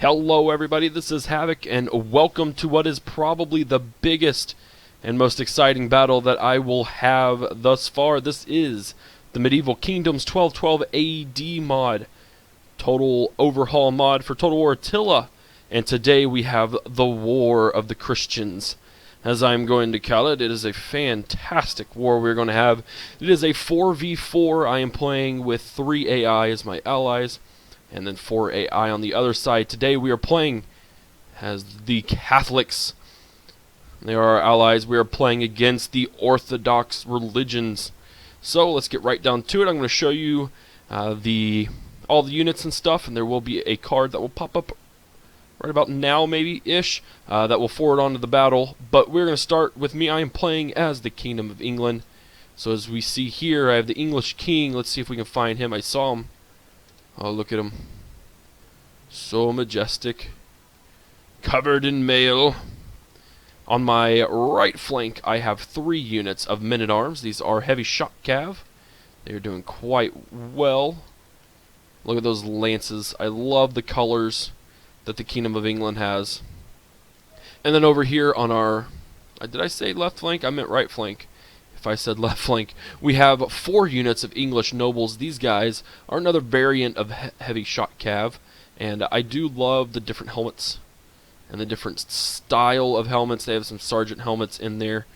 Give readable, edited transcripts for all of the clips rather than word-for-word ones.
Hello everybody, this is Havoc, and welcome to what is probably the biggest and most exciting battle that I will have thus far. This is the Medieval Kingdoms 1212 AD mod, total overhaul mod for Total War Attila, and today we have the War of the Christians. As I'm going to call it, it is a fantastic war we're going to have. It is a 4v4. I am playing with 3 AI as my allies, and then 4 AI on the other side. Today we are playing as the Catholics. They are our allies. We are playing against the Orthodox religions. So let's get right down to it. I'm going to show you all the units and stuff, and there will be a card that will pop up right about now, maybe-ish, that will forward on to the battle. But we're going to start with me. I am playing as the Kingdom of England. So as we see here, I have the English King. Let's see if we can find him. I saw him. Oh, look at him. So majestic. Covered in mail. On my right flank, I have 3 units of men-at-arms. These are heavy shock cav. They are doing quite well. Look at those lances. I love the colors that the Kingdom of England has. And then over here on our... did I say left flank? I meant right flank. If I said left flank, we have 4 units of English nobles. These guys are another variant of heavy shot cav, and I do love the different helmets and the different style of helmets. They have some sergeant helmets in there.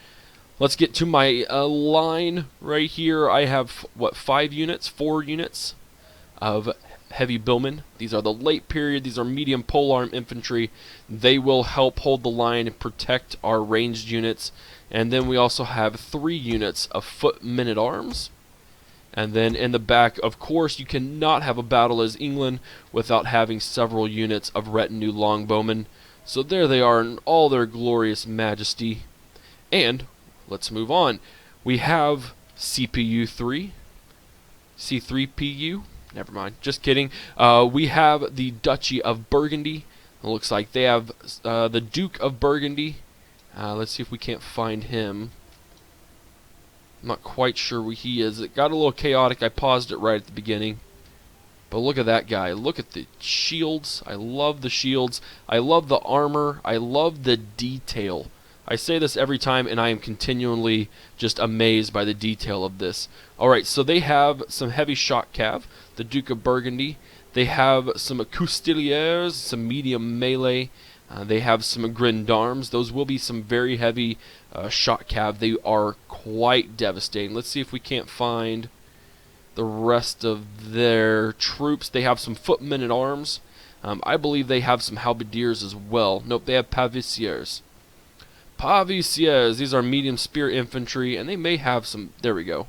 Let's get to my line right here. I have, what, 4 units of heavy billmen. These are the late period. These are medium polearm infantry. They will help hold the line and protect our ranged units. And then we also have 3 units of foot men-at-arms. And then in the back, of course, you cannot have a battle as England without having several units of retinue longbowmen. So there they are in all their glorious majesty. And let's move on. We have CPU 3, C3PU. Never mind, just kidding. We have the Duchy of Burgundy. It looks like they have the Duke of Burgundy. Let's see if we can't find him. I'm not quite sure where he is. It got a little chaotic. I paused it right at the beginning. But look at that guy. Look at the shields. I love the shields. I love the armor. I love the detail. I say this every time, and I am continually just amazed by the detail of this. Alright, so they have some heavy shot cav, the Duke of Burgundy. They have some Coustiliers, some medium melee. They have some Grendarmes. Those will be some very heavy shot cav. They are quite devastating. Let's see if we can't find the rest of their troops. They have some footmen at arms. I believe they have some halberdiers as well. Nope, they have paviciers. Paviciers, these are medium spear infantry, and they may have some, there we go.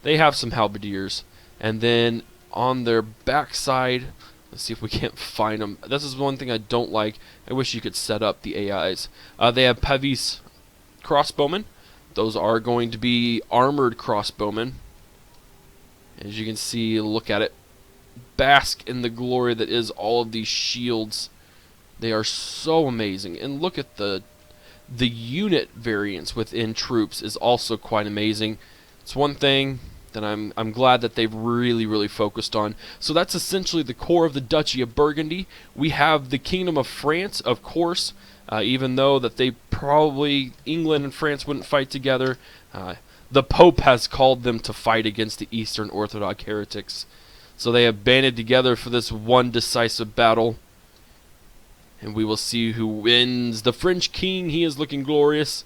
They have some halberdiers. And then on their backside, let's see if we can't find them. This is one thing I don't like. I wish you could set up the AIs. They have pavis crossbowmen. Those are going to be armored crossbowmen. As you can see, look at it. Bask in the glory that is all of these shields. They are so amazing. And look at the unit variance within troops is also quite amazing. It's one thing that I'm glad that they've really focused on. So that's essentially the core of the Duchy of Burgundy. We have the Kingdom of France, of course, even though that they probably, England and France wouldn't fight together. The Pope has called them to fight against the Eastern Orthodox heretics. So they have banded together for this one decisive battle. And we will see who wins. The French king, he is looking glorious.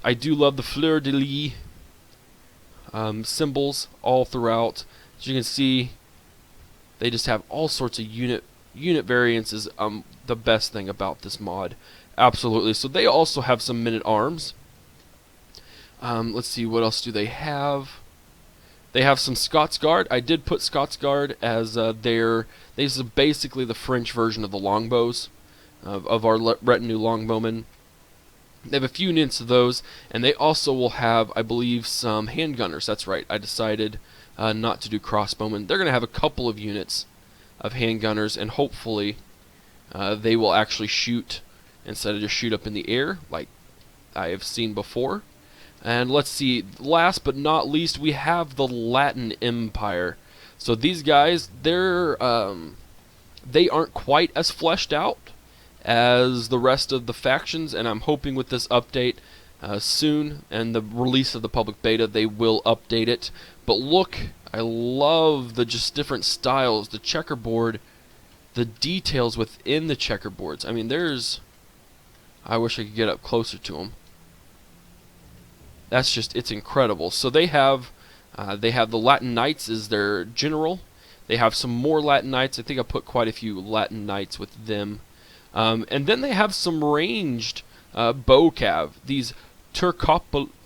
I do love the fleur-de-lis symbols all throughout. As you can see, they just have all sorts of unit variances. The best thing about this mod. Absolutely. So they also have some men-at-arms. Let's see, what else do they have? They have some Scots Guard. I did put Scots Guard as these are basically the French version of the longbows, of our retinue longbowmen. They have a few units of those, and they also will have, I believe, some handgunners. That's right, I decided not to do crossbowmen. They're going to have a couple of units of handgunners, and hopefully they will actually shoot instead of just shoot up in the air like I have seen before. And let's see, last but not least, we have the Latin Empire. So these guys, they're They aren't quite as fleshed out as the rest of the factions, and I'm hoping with this update soon and the release of the public beta, they will update it. But look, I love the just different styles, the checkerboard, the details within the checkerboards. I mean, I wish I could get up closer to them. That's just, it's incredible. So they have the Latin Knights as their general. They have some more Latin Knights. I think I put quite a few Latin Knights with them. And then they have some ranged bow cav. These Turcopoles,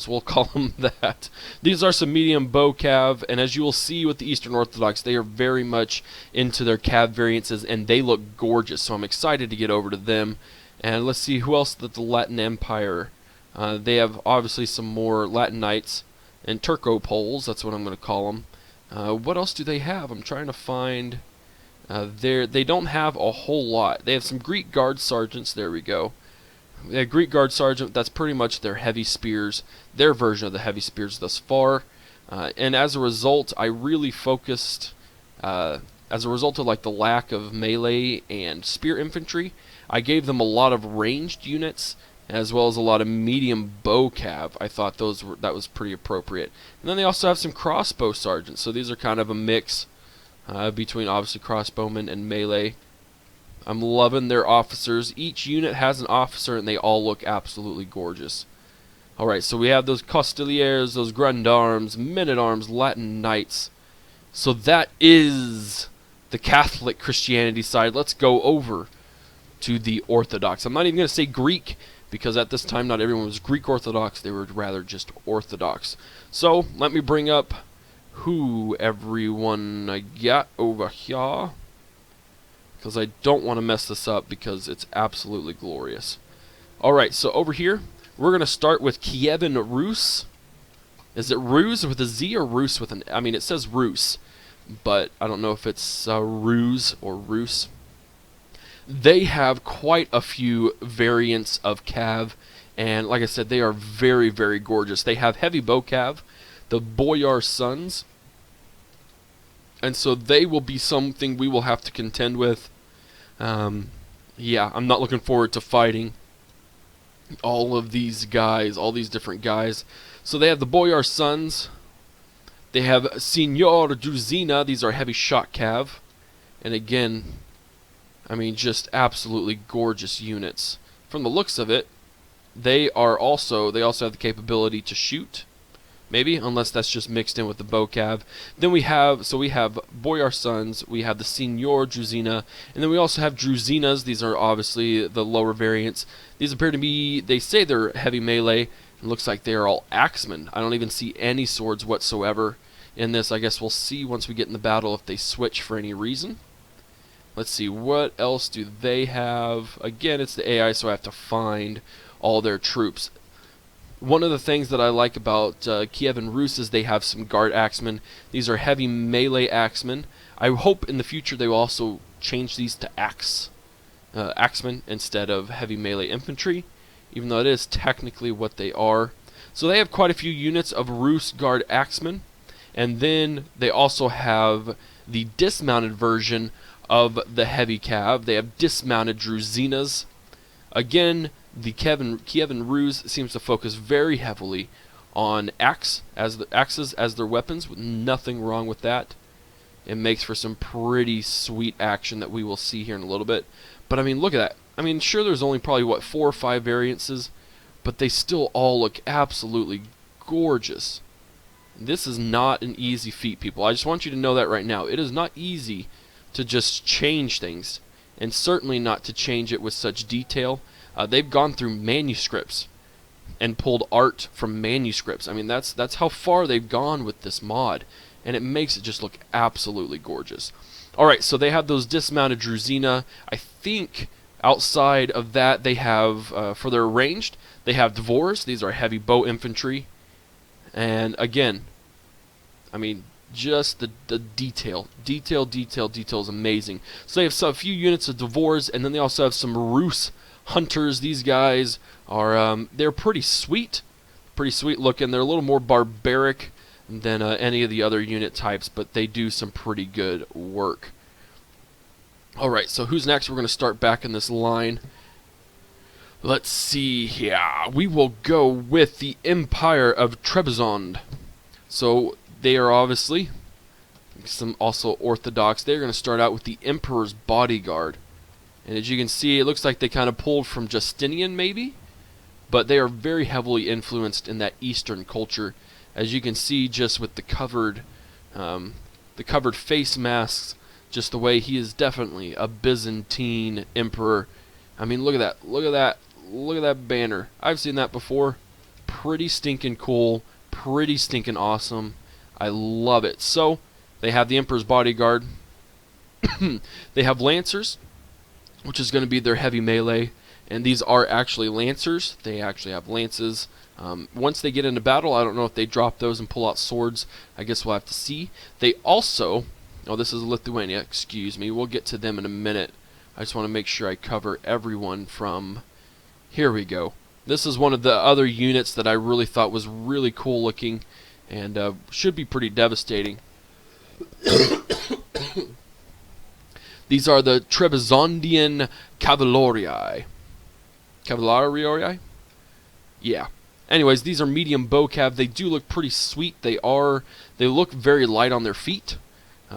we'll call them that. These are some medium bow cav, and as you will see with the Eastern Orthodox, they are very much into their cav variances, and they look gorgeous, so I'm excited to get over to them. And let's see who else that the Latin Empire. They have obviously some more Latin Knights and Turcopoles, that's what I'm going to call them. What else do they have? I'm trying to find... They don't have a whole lot. They have some Greek Guard Sergeants, there we go. The Greek Guard Sergeant, that's pretty much their heavy spears, their version of the heavy spears thus far. And as a result, I really focused, as a result of like the lack of melee and spear infantry, I gave them a lot of ranged units, as well as a lot of medium bow cav. I thought that was pretty appropriate. And then they also have some crossbow sergeants, so these are kind of a mix between obviously crossbowmen and melee. I'm loving their officers. Each unit has an officer, and they all look absolutely gorgeous. Alright, so we have those Costiliers, those Grandarms, Men-at-Arms, Latin Knights. So that is the Catholic Christianity side. Let's go over to the Orthodox. I'm not even going to say Greek, because at this time not everyone was Greek Orthodox. They were rather just Orthodox. So let me bring up who everyone I got over here, because I don't want to mess this up because it's absolutely glorious. Alright, so over here, we're going to start with Kievan Rus. Is it Ruse with a Z or Rus with an... I mean, it says Rus, but I don't know if it's Ruse or Rus. They have quite a few variants of cav, and like I said, they are very, very gorgeous. They have heavy bow cav, the Boyar Sons, and so they will be something we will have to contend with. Yeah, I'm not looking forward to fighting all of these guys, all these different guys. So they have the Boyar Sons. They have Signor Druzina. These are heavy shot cav. And again, I mean, just absolutely gorgeous units. From the looks of it, they also have the capability to shoot. Maybe, unless that's just mixed in with the bow cav. Then we have Boyar Sons, we have the Signor Druzina, and then we also have Druzinas. These are obviously the lower variants. These appear to be, they say they're heavy melee. It looks like they are all axemen. I don't even see any swords whatsoever in this. I guess we'll see once we get in the battle if they switch for any reason. Let's see, what else do they have? Again, it's the AI, so I have to find all their troops. One of the things that I like about Kievan Rus is they have some guard axemen. These are heavy melee axemen. I hope in the future they will also change these to axemen instead of heavy melee infantry, even though it is technically what they are. So they have quite a few units of Rus guard axemen, and then they also have the dismounted version of the heavy cav. They have dismounted Druzinas. Again, the Kievan Rus seems to focus very heavily on axes as their weapons, with nothing wrong with that. It makes for some pretty sweet action that we will see here in a little bit. But I mean, look at that. I mean, sure, there's only probably, what, 4 or 5 variances, but they still all look absolutely gorgeous. This is not an easy feat, people. I just want you to know that right now. It is not easy to just change things, and certainly not to change it with such detail. They've gone through manuscripts and pulled art from manuscripts. I mean, that's how far they've gone with this mod, and it makes it just look absolutely gorgeous. Alright, so they have those dismounted Druzina. I think outside of that they have, for their ranged, they have Dvors. These are heavy bow infantry. And again, I mean, just the detail is amazing. So they have a few units of Dvors, and then they also have some Rus hunters. These guys are they're pretty sweet looking. They're a little more barbaric than any of the other unit types, but they do some pretty good work. Alright, so who's next? We're going to start back in this line. Let's see here. We will go with the Empire of Trebizond. So they are obviously some also Orthodox. They're going to start out with the Emperor's Bodyguard. And as you can see, it looks like they kind of pulled from Justinian maybe, but they are very heavily influenced in that Eastern culture. As you can see just with the covered face masks, just the way he is definitely a Byzantine emperor. I mean, look at that. Look at that. Look at that banner. I've seen that before. Pretty stinking cool. Pretty stinking awesome. I love it. So, they have the Emperor's Bodyguard. They have Lancers, which is going to be their heavy melee. And these are actually Lancers. They actually have lances. Once they get into battle, I don't know if they drop those and pull out swords. I guess we'll have to see. They also... Oh, this is Lithuania. Excuse me. We'll get to them in a minute. I just want to make sure I cover everyone from... Here we go. This is one of the other units that I really thought was really cool looking and should be pretty devastating. These are the Trebizondian Cavalerii. Cavalerii? Yeah. Anyways, these are medium bow cav. They do look pretty sweet. They look very light on their feet.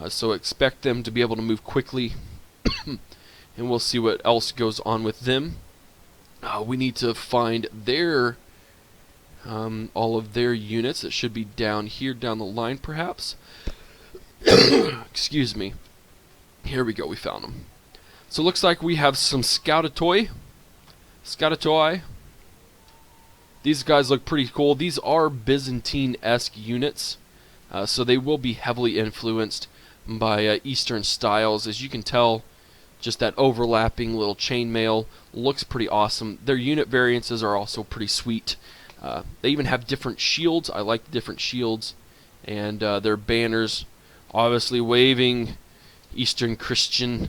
So expect them to be able to move quickly. And we'll see what else goes on with them. We need to find their all of their units. It should be down here, down the line, perhaps. Excuse me. Here we go. We found them. So it looks like we have some Scoutatoi. These guys look pretty cool. These are Byzantine-esque units, so they will be heavily influenced by Eastern styles. As you can tell, just that overlapping little chainmail looks pretty awesome. Their unit variances are also pretty sweet. They even have different shields. I like the different shields. And their banners, obviously waving Eastern Christian.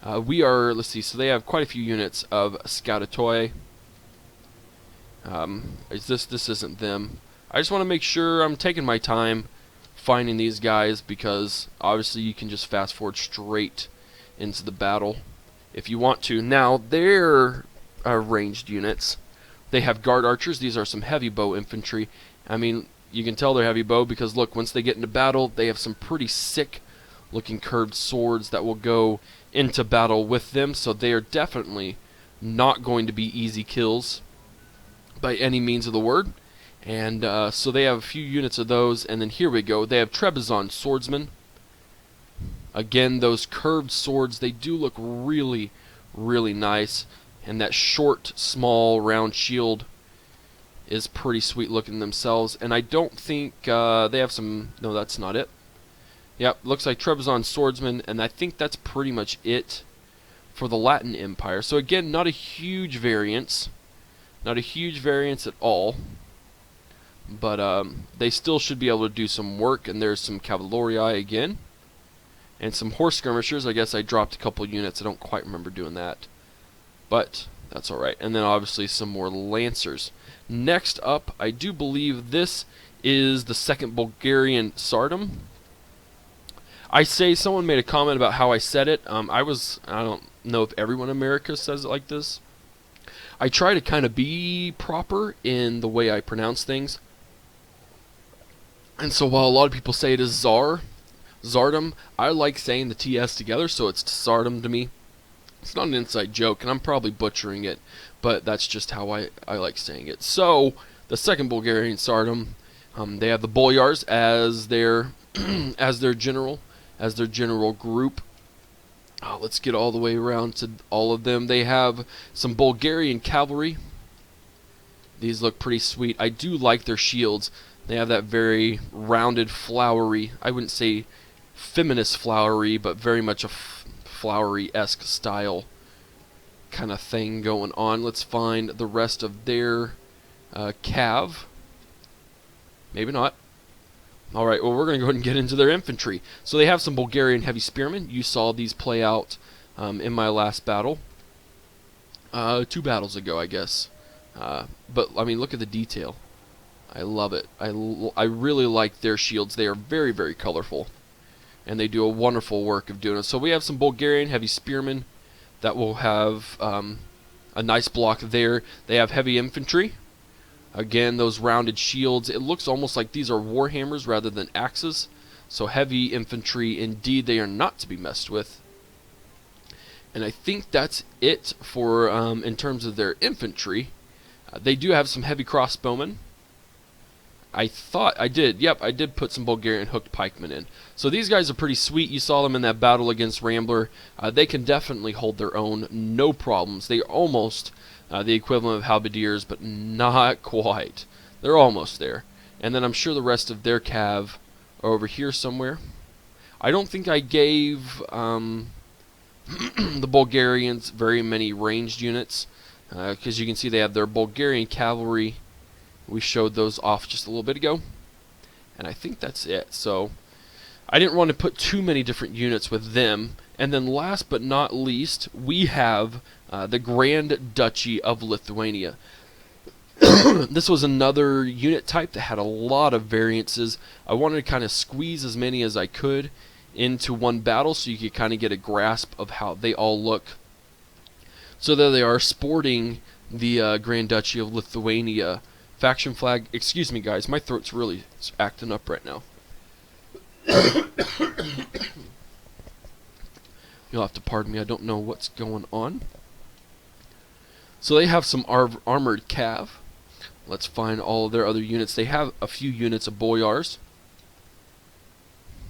Let's see, so they have quite a few units of Scoutatoi. This isn't them. I just want to make sure I'm taking my time finding these guys, because obviously you can just fast forward straight into the battle if you want to. Now, their ranged units, they have guard archers. These are some heavy bow infantry. I mean, you can tell they're heavy bow because look, once they get into battle, they have some pretty sick looking curved swords that will go into battle with them, so they are definitely not going to be easy kills by any means of the word. And so they have a few units of those. And then here we go, they have Trebizond swordsmen. Again, those curved swords, they do look really, really nice. And that short, small, round shield is pretty sweet looking themselves. And I don't think they have some... No, that's not it. Yep, looks like Trebizond swordsmen. And I think that's pretty much it for the Latin Empire. So again, not a huge variance. Not a huge variance at all. But they still should be able to do some work. And there's some Cavalerii again. And some horse skirmishers. I guess I dropped a couple units. I don't quite remember doing that. But that's alright. And then obviously some more lancers. Next up, I do believe this is the second Bulgarian Sardom. I say someone made a comment about how I said it. I don't know if everyone in America says it like this. I try to kind of be proper in the way I pronounce things. And so while a lot of people say it is Zardom, I like saying the TS together, so it's Sardom to me. It's not an inside joke, and I'm probably butchering it, but that's just how I like saying it. So, the second Bulgarian Sardom, they have the Boyars as their as their general group. Let's get all the way around to all of them. They have some Bulgarian cavalry. These look pretty sweet. I do like their shields. They have that very rounded, flowery, I wouldn't say feminist flowery, but very much a flowery-esque style kind of thing going on. Let's find the rest of their cav. Maybe not. Alright, well, we're going to go ahead and get into their infantry. So they have some Bulgarian heavy spearmen. You saw these play out in my last battle. 2 battles ago, I guess. But, I mean, look at the detail. I love it. I really like their shields. They are very, very colorful. And they do a wonderful work of doing it. So we have some Bulgarian heavy spearmen that will have a nice block there. They have heavy infantry. Again, those rounded shields. It looks almost like these are warhammers rather than axes. So heavy infantry, indeed, they are not to be messed with. And I think that's it for in terms of their infantry. They do have some heavy crossbowmen. I thought I did. Yep, I did put some Bulgarian hooked pikemen in. So these guys are pretty sweet. You saw them in that battle against Rambler. They can definitely hold their own, no problems. They are almost the equivalent of halberdiers, but not quite. They're almost there. And then I'm sure the rest of their cav are over here somewhere. I don't think I gave the Bulgarians very many ranged units, because you can see they have their Bulgarian cavalry. We showed those off just a little bit ago, and I think that's it. So I didn't want to put too many different units with them. And then last but not least, we have the Grand Duchy of Lithuania. This was another unit type that had a lot of variances. I wanted to kind of squeeze as many as I could into one battle so you could kind of get a grasp of how they all look. So there they are, sporting the Grand Duchy of Lithuania faction flag. Excuse me, guys, my throat's really acting up right now. You'll have to pardon me, I don't know what's going on. So they have some armored cav. Let's find all of their other units. They have a few units of boyars.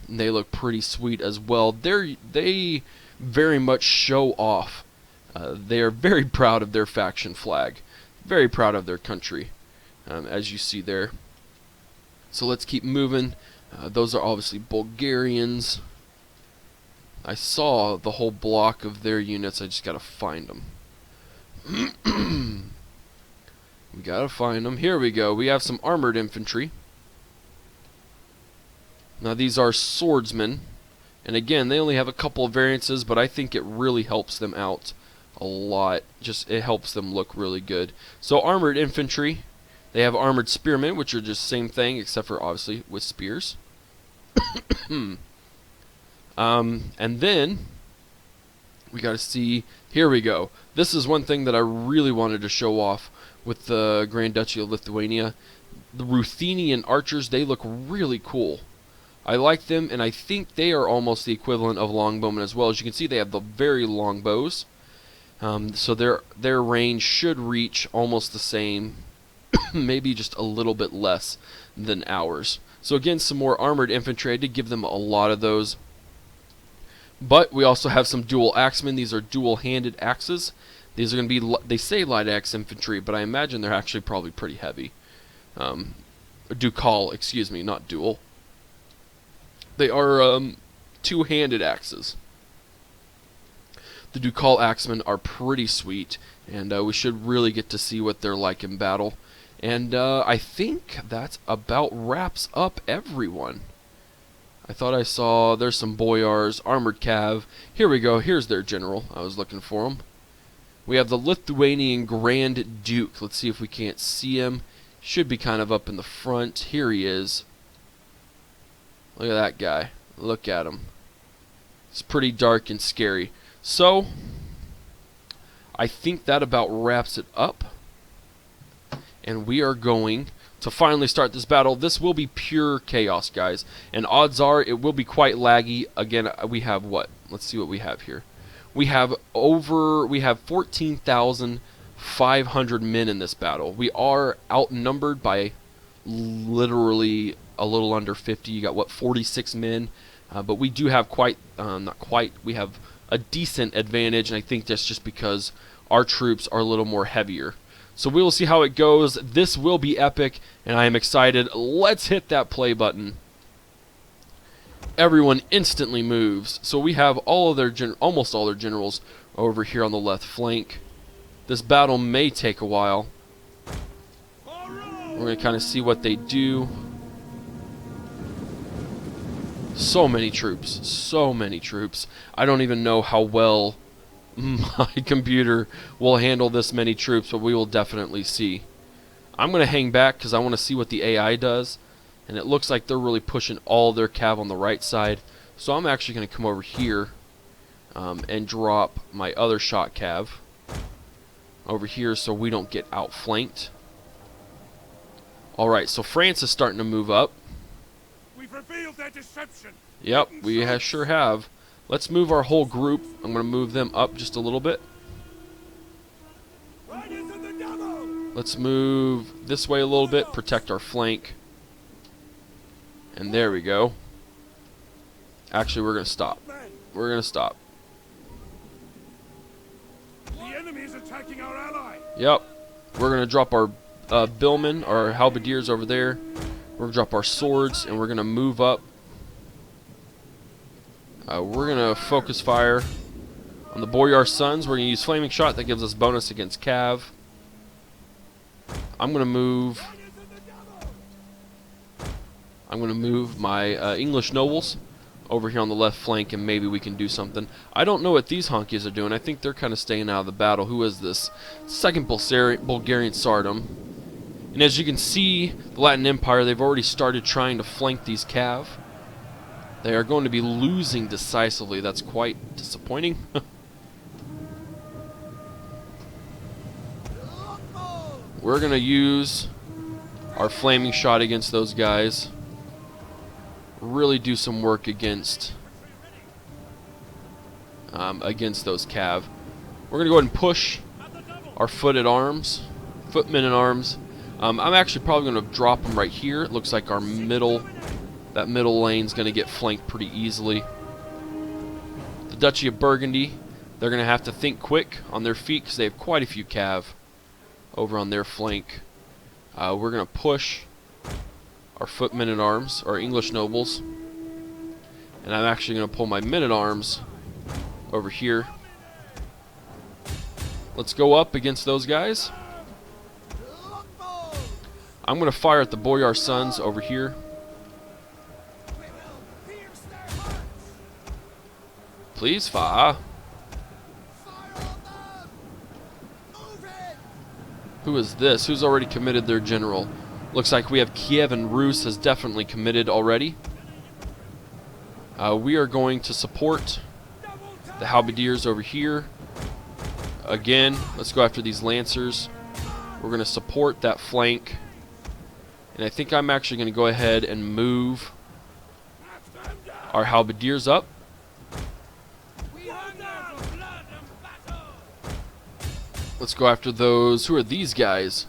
And they look pretty sweet as well. They very much show off. They are very proud of their faction flag. Very proud of their country. As you see there. So let's keep moving. Those are obviously Bulgarians. I saw the whole block of their units. I just gotta find them. We gotta find them. Here we go. We have some armored infantry. Now these are swordsmen. And again, they only have a couple of variances, but I think it really helps them out a lot. Just it helps them look really good. So armored infantry. They have armored spearmen, which are just the same thing, except for obviously with spears. And then we got to see. Here we go. This is one thing that I really wanted to show off with the Grand Duchy of Lithuania. The Ruthenian archers, they look really cool. I like them, and I think they are almost the equivalent of longbowmen as well. As you can see, they have the very long bows. So their range should reach almost the same. Maybe just a little bit less than ours. So again, some more armored infantry. I did give them a lot of those. But we also have some dual axemen. These are dual-handed axes. These are going to be, they say light axe infantry, but I imagine they're actually probably pretty heavy. Ducal, excuse me, not dual. They are two-handed axes. The Ducal axemen are pretty sweet, and we should really get to see what they're like in battle. And I think that about wraps up everyone. I thought I saw, there's some boyars, armored cav. Here we go, here's their general. I was looking for him. We have the Lithuanian Grand Duke. Let's see if we can't see him. Should be kind of up in the front. Here he is. Look at that guy. Look at him. It's pretty dark and scary. So, I think that about wraps it up. And we are going to finally start this battle. This will be pure chaos, guys. And odds are it will be quite laggy. Again, we have what? Let's see what we have here. We have 14,500 men in this battle. We are outnumbered by literally a little under 50. You got, what, 46 men? But we do have not quite, we have a decent advantage, and I think that's just because our troops are a little more heavier. So we will see how it goes. This will be epic, and I am excited. Let's hit that play button. Everyone instantly moves. So we have all of their almost all their generals over here on the left flank. This battle may take a while. We're going to kind of see what they do. So many troops. So many troops. I don't even know how well my computer will handle this many troops, but we will definitely see. I'm going to hang back because I want to see what the AI does. And it looks like they're really pushing all their cav on the right side. So I'm actually going to come over here and drop my other shot cav over here so we don't get outflanked. Alright, so France is starting to move up. We've revealed their deception. Yep, we sure have. Let's move our whole group. I'm going to move them up just a little bit. Let's move this way a little bit, protect our flank. And there we go. Actually, we're going to stop. We're going to stop. The enemy is attacking our ally. Yep. We're going to drop our billmen, our halberdiers over there. We're going to drop our swords, and we're going to move up. We're going to focus fire on the Boyar Sons. We're going to use Flaming Shot. That gives us bonus against Cav. I'm going to move my English nobles over here on the left flank, and maybe we can do something. I don't know what these honkies are doing. I think they're kind of staying out of the battle. Who is this? Second Bulgarian Tsardom. And as you can see, the Latin Empire, they've already started trying to flank these Cav. They are going to be losing decisively. That's quite disappointing. We're going to use our Flaming Shot against those guys. Really do some work against those Cav. We're going to go ahead and push our footmen at arms. I'm actually probably going to drop them right here. It looks like our that middle lane's going to get flanked pretty easily. The Duchy of Burgundy, they're going to have to think quick on their feet because they have quite a few Cav over on their flank. We're going to push our footmen at arms, our English nobles, and I'm actually going to pull my men at arms over here. Let's go up against those guys. I'm going to fire at the Boyar Sons over here. Please fire. Who is this? Who's already committed their general? Looks like we have Kiev and Rus has definitely committed already. We are going to support the halberdiers over here. Again, let's go after these lancers. We're going to support that flank. And I think I'm actually going to go ahead and move our halberdiers up. Let's go after those. Who are these guys?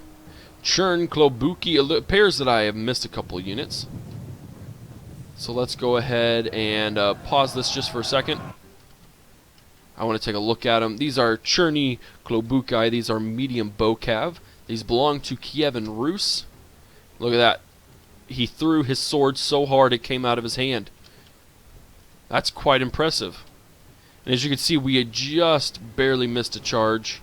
Churn, Klobuki, it appears that I have missed a couple units. So let's go ahead and pause this just for a second. I want to take a look at them. These are Cherny Klobuki. These are medium bow cav. These belong to Kiev and Rus. Look at that. He threw his sword so hard it came out of his hand. That's quite impressive. And as you can see, we had just barely missed a charge.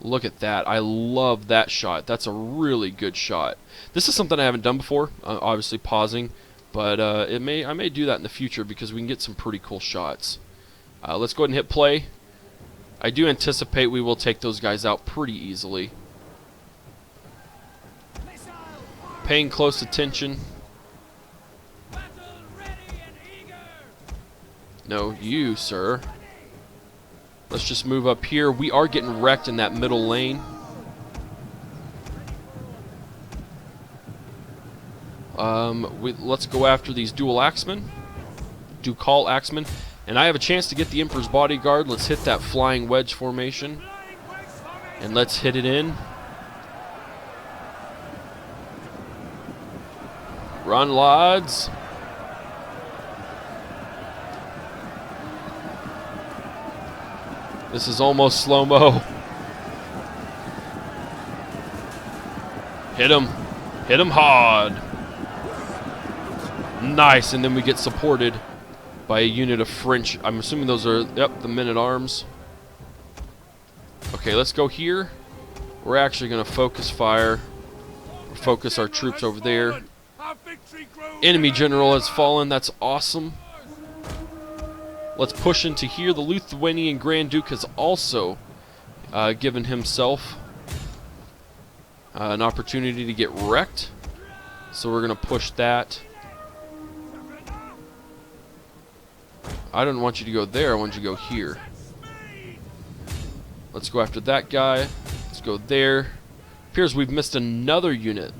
Look at that. I love that shot. That's a really good shot. This is something I haven't done before, obviously pausing, but I may do that in the future because we can get some pretty cool shots. Let's go ahead and hit play. I do anticipate we will take those guys out pretty easily. Paying close attention. No, you, sir. Let's just move up here. We are getting wrecked in that middle lane. Let's go after these dual axemen. And I have a chance to get the Emperor's Bodyguard. Let's hit that flying wedge formation. And let's hit it in. Run, lads. This is almost slow-mo. Hit him. Hit him hard. Nice, and then we get supported by a unit of French. I'm assuming those are, yep, the men-at-arms. Okay, let's go here. We're actually going to focus fire. Focus our troops over there. Enemy general has fallen. That's awesome. Let's push into here. The Lithuanian Grand Duke has also given himself. an opportunity to get wrecked. So we're going to push that. I don't want you to go there. I want you to go here. Let's go after that guy. Let's go there. Appears we've missed another unit.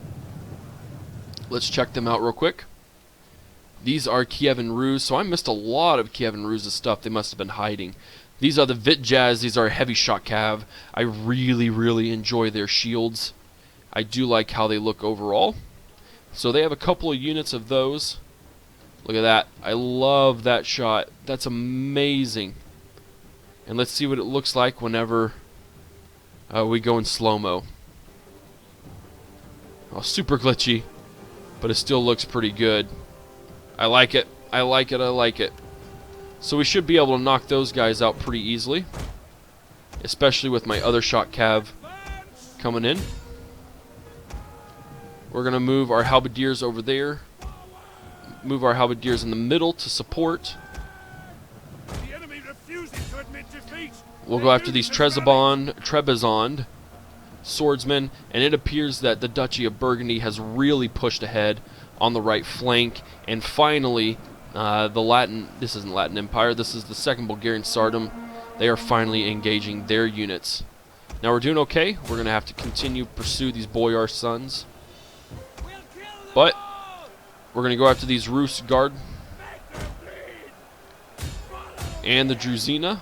Let's check them out real quick. These are Kievan Rus. So I missed a lot of Kievan Rus' stuff. They must have been hiding. These are the Vitjaz. These are heavy shot cav. I really, really enjoy their shields. I do like how they look overall. So they have a couple of units of those. Look at that. I love that shot. That's amazing. And let's see what it looks like whenever we go in slow-mo. Oh, super glitchy, but it still looks pretty good. I like it. I like it. I like it. So we should be able to knock those guys out pretty easily, especially with my other shot cav coming in. We're going to move our halberdiers over there. Move our halberdiers in the middle to support. The enemy refuses to admit defeat. We'll go after these Trebizond swordsmen, and it appears that the Duchy of Burgundy has really pushed ahead on the right flank. And finally, this isn't Latin Empire, this is the Second Bulgarian Tsardom. They are finally engaging their units. Now we're doing okay. We're going to have to continue to pursue these Boyar sons. But we're going to go after these Rus Guard and the Druzina.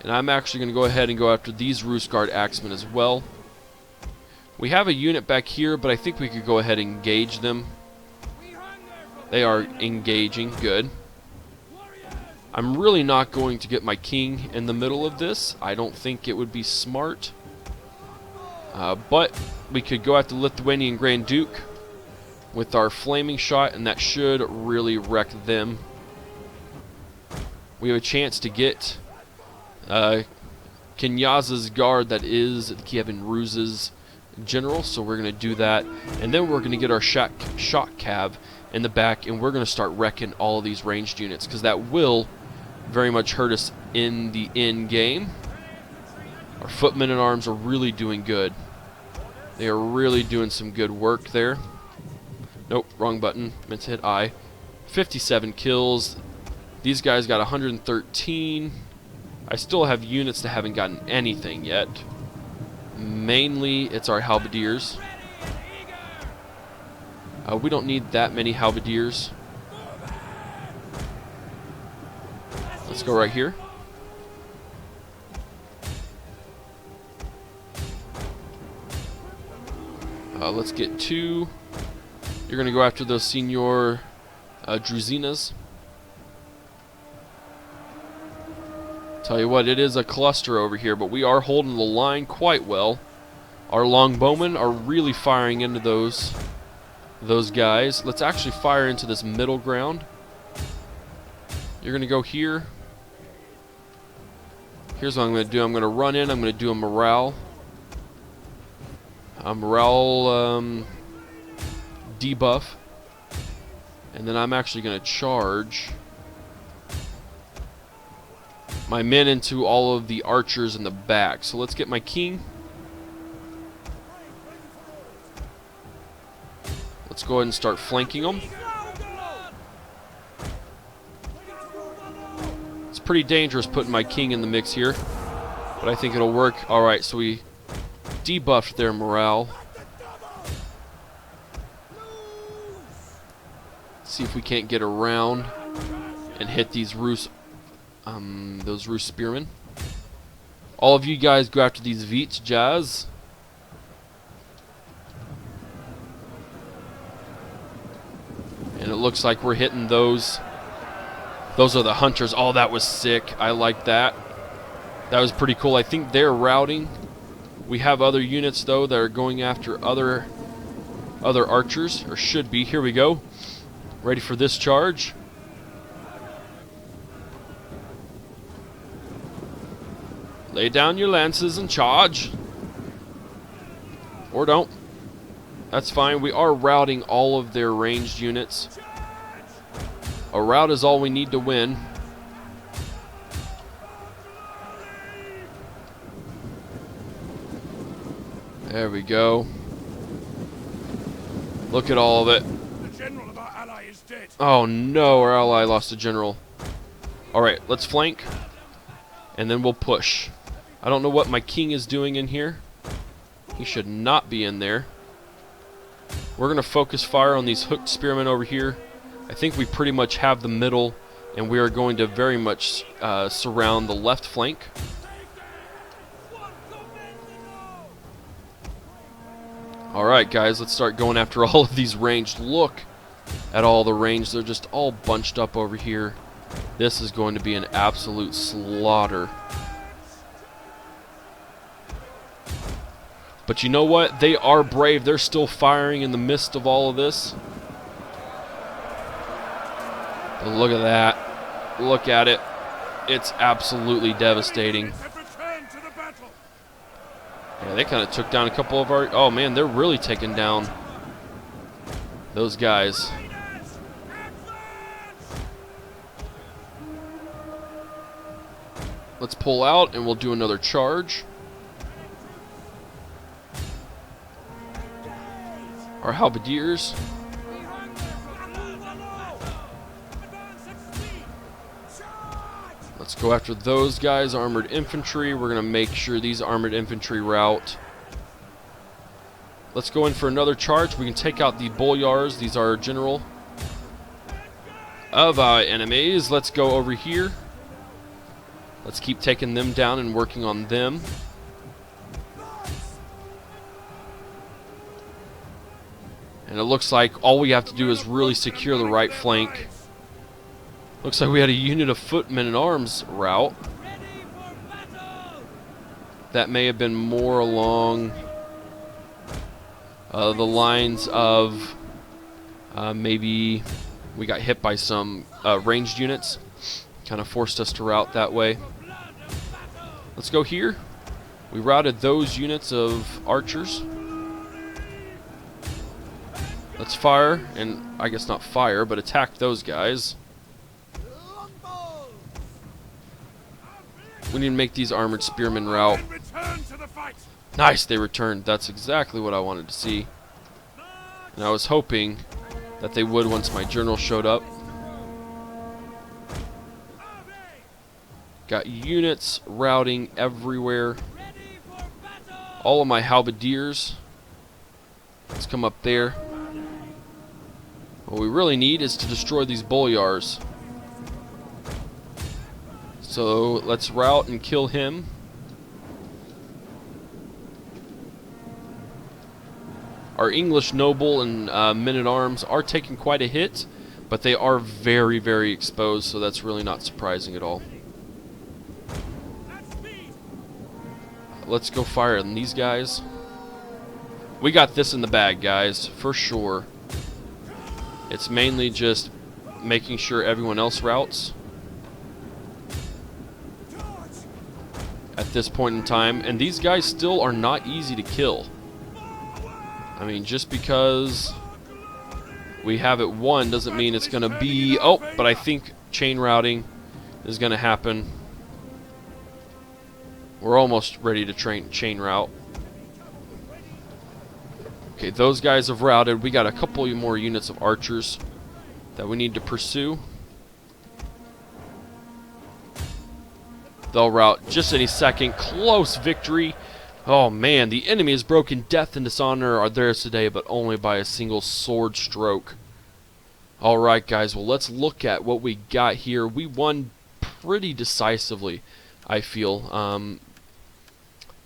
And I'm actually going to go ahead and go after these Rus Guard Axemen as well. We have a unit back here, but I think we could go ahead and engage them. They are engaging. Good. I'm really not going to get my king in the middle of this. I don't think it would be smart. But we could go after the Lithuanian Grand Duke with our flaming shot, and that should really wreck them. We have a chance to get Kenyaza's guard, that is Kievan Rus' general, so we're going to do that. And then we're going to get our shot cav in the back, and we're going to start wrecking all of these ranged units, because that will very much hurt us in the end game. Our footmen at arms are really doing good. They are really doing some good work there. Nope, wrong button. Meant to hit I. 57 kills. These guys got 113. I still have units that haven't gotten anything yet. Mainly, it's our halberdiers. We don't need that many halberdiers. Let's go right here. Let's get two. You're going to go after those Senior Druzinas. Tell you what, it is a cluster over here, but we are holding the line quite well. Our longbowmen are really firing into those guys. Let's actually fire into this middle ground. You're going to go here. Here's what I'm going to do. I'm going to run in. I'm going to do a morale. A morale debuff. And then I'm actually going to charge my men into all of the archers in the back. So let's get my king. Let's go ahead and start flanking them. It's pretty dangerous putting my king in the mix here, but I think it'll work. Alright, so we debuffed their morale. Let's see if we can't get around and hit these those Rus spearmen. All of you guys go after these Vitjaz. And it looks like we're hitting those. Those are the hunters. Oh, that was sick. I like that. That was pretty cool. I think they're routing. We have other units, though, that are going after other archers, or should be. Here we go. Ready for this charge. Lay down your lances and charge. Or don't. That's fine. We are routing all of their ranged units. A rout is all we need to win. There we go. Look at all of it. The general of our ally is dead. Oh no, our ally lost a general. Alright, let's flank. And then we'll push. I don't know what my king is doing in here. He should not be in there. We're going to focus fire on these hooked spearmen over here. I think we pretty much have the middle, and we are going to very much surround the left flank. Alright guys, let's start going after all of these ranged. Look at all the range. They're just all bunched up over here. This is going to be an absolute slaughter. But you know what? They are brave. They're still firing in the midst of all of this. But look at that. Look at it. It's absolutely devastating. Yeah, they kind of took down a couple of our... Oh, man, they're really taking down those guys. Let's pull out, and we'll do another charge. Our halberdiers. Let's go after those guys. Armored infantry. We're going to make sure these armored infantry rout. Let's go in for another charge. We can take out the boyars. These are general of our enemies. Let's go over here. Let's keep taking them down and working on them. And it looks like all we have to do is really secure the right flank. Looks like we had a unit of footmen and arms rout. That may have been more along the lines of maybe we got hit by some ranged units. Kind of forced us to rout that way. Let's go here. We routed those units of archers. Let's fire, and I guess not fire, but attack those guys. We need to make these armored spearmen rout. Nice, they returned. That's exactly what I wanted to see. And I was hoping that they would once my general showed up. Got units routing everywhere. All of my halberdiers. Let's come up there. What we really need is to destroy these boyars. So let's rout and kill him. Our English noble and men-at-arms are taking quite a hit, but they are very, very exposed, so that's really not surprising at all. Let's go fire on these guys. We got this in the bag, guys, for sure. It's mainly just making sure everyone else routs at this point in time, and these guys still are not easy to kill. I mean, just because we have it won doesn't mean it's gonna be... Oh, but I think chain routing is gonna happen. We're almost ready to chain route. Okay, those guys have routed. We got a couple more units of archers that we need to pursue. They'll rout just any second. Close victory. Oh man, the enemy has broken. Death and dishonor are theirs today, but only by a single sword stroke. Alright guys, well let's look at what we got here. We won pretty decisively, I feel.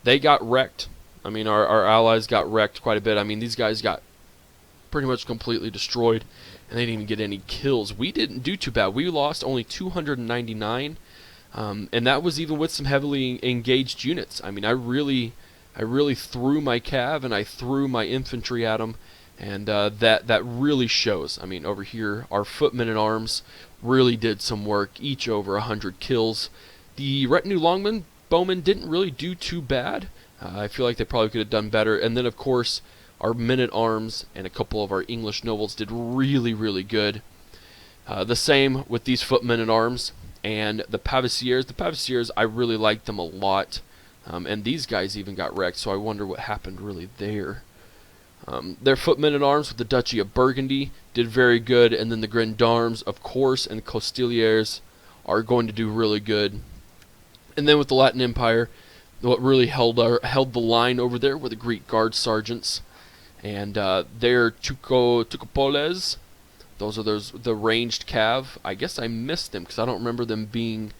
They got wrecked. I mean, our allies got wrecked quite a bit. I mean, these guys got pretty much completely destroyed, and they didn't even get any kills. We didn't do too bad. We lost only 299, and that was even with some heavily engaged units. I mean, I really threw my cav and I threw my infantry at them, and that really shows. I mean, over here, our footmen and arms really did some work, each over 100 kills. The retinue longmen, bowmen didn't really do too bad. I feel like they probably could have done better. And then, of course, our men-at-arms and a couple of our English nobles did really, really good. The same with these footmen-at-arms and the paviciers. The paviciers, I really liked them a lot. And these guys even got wrecked, so I wonder what happened really there. Their footmen at arms with the Duchy of Burgundy did very good, and then the Grendarmes, of course, and Costiliers are going to do really good. And then with the Latin Empire, what really held the line over there were the Greek Guard sergeants, and their Tucopoles. Those are the ranged cav. I guess I missed them because I don't remember them being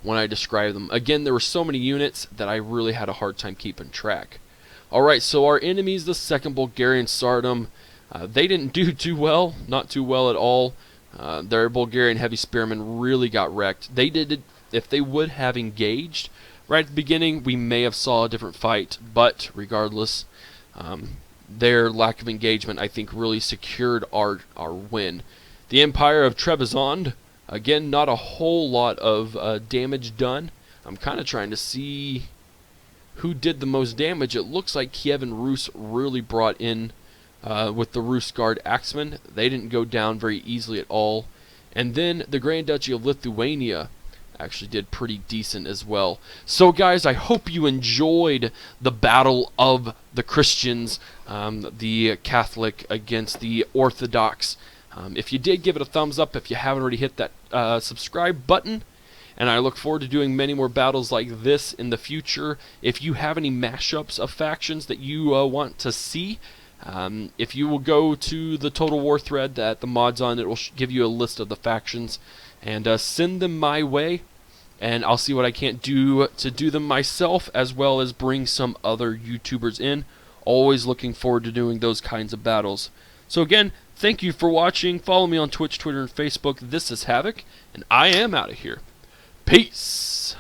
when I described them. Again, there were so many units that I really had a hard time keeping track. Alright, so our enemies, the 2nd Bulgarian Tsardom, they didn't do too well, not too well at all. Their Bulgarian heavy spearmen really got wrecked. They did, if they would have engaged right at the beginning, we may have saw a different fight, but regardless, their lack of engagement, I think, really secured our win. The Empire of Trebizond, again, not a whole lot of damage done. I'm kind of trying to see who did the most damage. It looks like Kiev and Rus really brought in with the Rus Guard Axemen. They didn't go down very easily at all. And then the Grand Duchy of Lithuania actually did pretty decent as well. So guys, I hope you enjoyed the battle of the Christians, the Catholic against the Orthodox. If you did, give it a thumbs up. If you haven't already, hit that subscribe button. And I look forward to doing many more battles like this in the future. If you have any mashups of factions that you want to see, if you will go to the Total War thread that the mod's on, it will give you a list of the factions. And send them my way. And I'll see what I can't do to do them myself, as well as bring some other YouTubers in. Always looking forward to doing those kinds of battles. So again, thank you for watching. Follow me on Twitch, Twitter, and Facebook. This is Havoc, and I am out of here. Peace!